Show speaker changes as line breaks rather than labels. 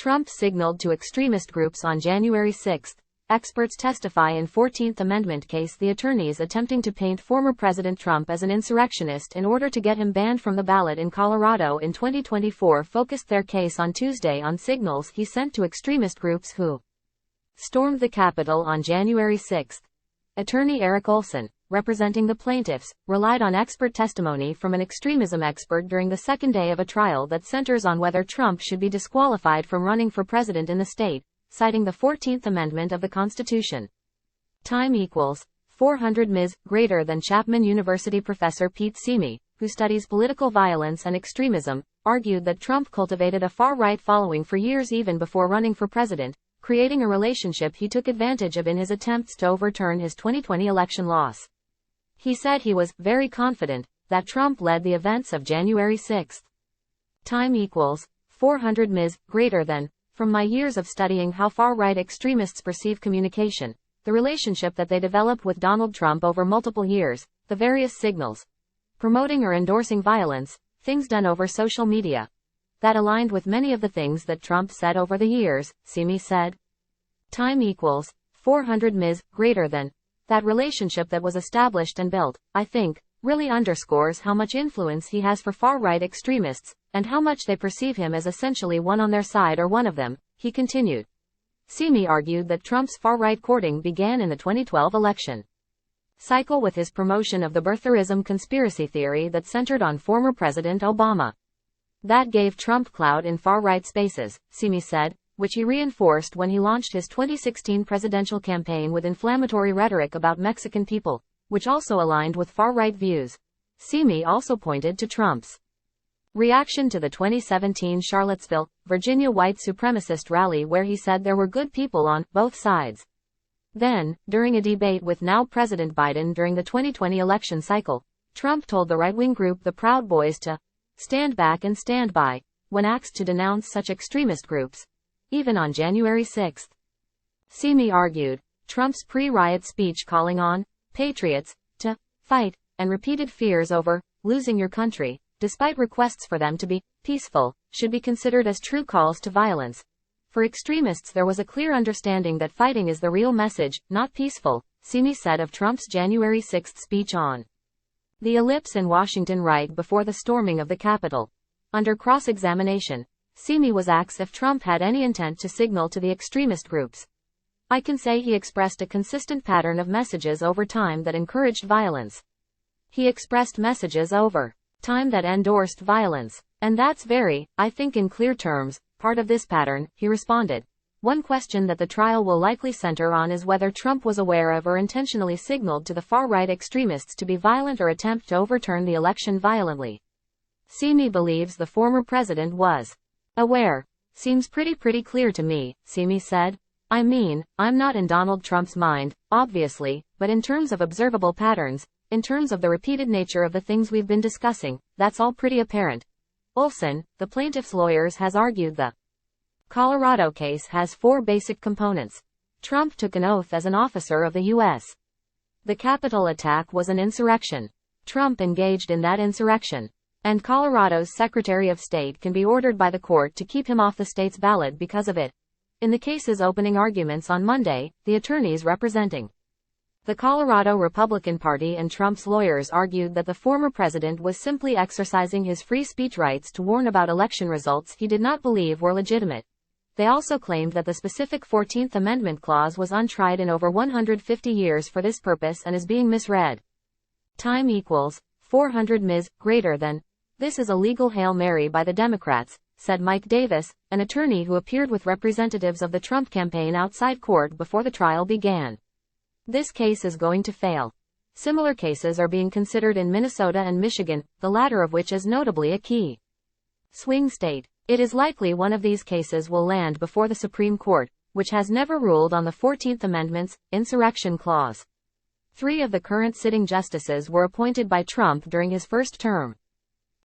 Trump signaled to extremist groups on January 6. Experts testify in 14th Amendment case. The attorneys attempting to paint former President Trump as an insurrectionist in order to get him banned from the ballot in Colorado in 2024 focused their case on Tuesday on signals he sent to extremist groups who stormed the Capitol on January 6. Attorney Eric Olson, representing the plaintiffs, relied on expert testimony from an extremism expert during the second day of a trial that centers on whether Trump should be disqualified from running for president in the state, citing the 14th Amendment of the Constitution. Time equals 400 Ms. greater than Chapman University professor Pete Simi, who studies political violence and extremism, argued that Trump cultivated a far-right following for years even before running for president, creating a relationship he took advantage of in his attempts to overturn his 2020 election loss. He said he was very confident that Trump led the events of January 6. Time equals 400 Ms. greater than. From my years of studying how far-right extremists perceive communication, the relationship that they develop with Donald Trump over multiple years, the various signals, promoting or endorsing violence, things done over social media, that aligned with many of the things that Trump said over the years, Simi said. Time equals 400 Ms. greater than. That relationship that was established and built, I think, really underscores how much influence he has for far-right extremists, and how much they perceive him as essentially one on their side or one of them, he continued. Simi argued that Trump's far-right courting began in the 2012 election cycle with his promotion of the birtherism conspiracy theory that centered on former President Obama. That gave Trump clout in far-right spaces, Simi said, which he reinforced when he launched his 2016 presidential campaign with inflammatory rhetoric about Mexican people, which also aligned with far-right views. Simi also pointed to Trump's reaction to the 2017 Charlottesville, Virginia white supremacist rally where he said there were good people on both sides. Then, during a debate with now President Biden during the 2020 election cycle, Trump told the right-wing group the Proud Boys to stand back and stand by, when asked to denounce such extremist groups, even on January 6. Simi argued, Trump's pre-riot speech calling on patriots to fight, and repeated fears over losing your country, despite requests for them to be peaceful, should be considered as true calls to violence. For extremists there was a clear understanding that fighting is the real message, not peaceful, Simi said of Trump's January 6 speech on the ellipse in Washington right before the storming of the Capitol. Under cross-examination, Simi was asked if Trump had any intent to signal to the extremist groups. I can say he expressed a consistent pattern of messages over time that encouraged violence. He expressed messages over time that endorsed violence. And that's very, I think in clear terms, part of this pattern, he responded. One question that the trial will likely center on is whether Trump was aware of or intentionally signaled to the far-right extremists to be violent or attempt to overturn the election violently. Simi believes the former president was aware. Seems pretty clear to me, Simi said. I mean, I'm not in Donald Trump's mind, obviously, but in terms of observable patterns, in terms of the repeated nature of the things we've been discussing, that's all pretty apparent. Olson, the plaintiff's lawyers, has argued the Colorado case has four basic components. Trump took an oath as an officer of the U.S. The Capitol attack was an insurrection. Trump engaged in that insurrection. And Colorado's Secretary of State can be ordered by the court to keep him off the state's ballot because of it. In the case's opening arguments on Monday, the attorneys representing the Colorado Republican Party and Trump's lawyers argued that the former president was simply exercising his free speech rights to warn about election results he did not believe were legitimate. They also claimed that the specific 14th Amendment clause was untried in over 150 years for this purpose and is being misread. Time equals 400 Ms. greater than. This is a legal Hail Mary by the Democrats, said Mike Davis, an attorney who appeared with representatives of the Trump campaign outside court before the trial began. This case is going to fail. Similar cases are being considered in Minnesota and Michigan, the latter of which is notably a key swing state. It is likely one of these cases will land before the Supreme Court, which has never ruled on the 14th Amendment's insurrection clause. 3 of the current sitting justices were appointed by Trump during his first term.